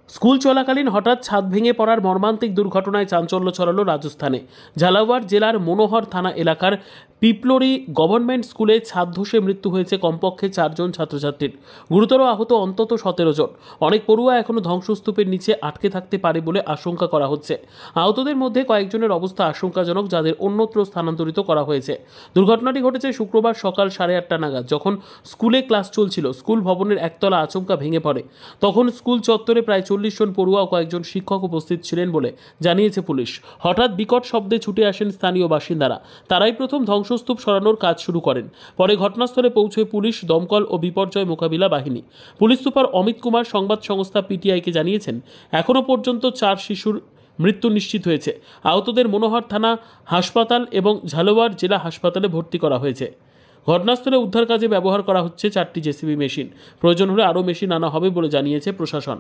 School চলাকালীন হঠাৎ ছাদ ভেঙে পড়ার মর্মান্তিক দুর্ঘটনায় চাঞ্চল্য ছড়ালো রাজস্থানে। ঝালাওয়াড় জেলার মনোহর থানা এলাকার পিপলোরি গভর্নমেন্ট স্কুলে ছাদ ধসে মৃত্যু হয়েছে কমপক্ষে 4 জন ছাত্রছাত্রীর। গুরুতর আহত অন্তত 17 জন। অনেক পড়ুয়া এখনও ধ্বংসস্তূপের নিচে আটকে থাকতে পারে বলে আশঙ্কা করা হচ্ছে। আহতদের মধ্যে কয়েকজনের অবস্থা আশঙ্কাজনক, যাদের অন্যত্র স্থানান্তরিত করা হয়েছে। দুর্ঘটনাটি ঘটেছে শুক্রবার সকাল 8:30 নাগাদ, যখন স্কুলে ক্লাস চলছিল। স্কুল ভবনের একতলা আচমকা ভেঙে পড়ে। তখন স্কুল চত্বরে প্রায় 40 জন পড়ুয়া ও কয়েকজন শিক্ষক উপস্থিত ছিলেন বলে জানিয়েছে পুলিশ। হঠাৎ বিকট শব্দে ছুটে আসেন স্থানীয় বাসিন্দারা। তারাই প্রথম ধ্বংসস্তূপ সরানোর কাজ শুরু করেন। পরে ঘটনাস্থলে পৌঁছয় পুলিশ, দমকল ও বিপর্যয় মোকাবিলা বাহিনী। পুলিশ সুপার অমিত কুমার সংবাদ সংস্থা পিটিআইকে জানিয়েছেন, এখনও পর্যন্ত 4 শিশুর মৃত্যু নিশ্চিত হয়েছে। আহতদের মনোহর থানা হাসপাতাল এবং ঝালাওয়াড় জেলা হাসপাতালে ভর্তি করা হয়েছে। ঘটনাস্থলে উদ্ধার কাজে ব্যবহার করা হচ্ছে 4টি জেসিবি মেশিন। প্রয়োজন হলে আরও মেশিন আনা হবে বলে জানিয়েছে প্রশাসন।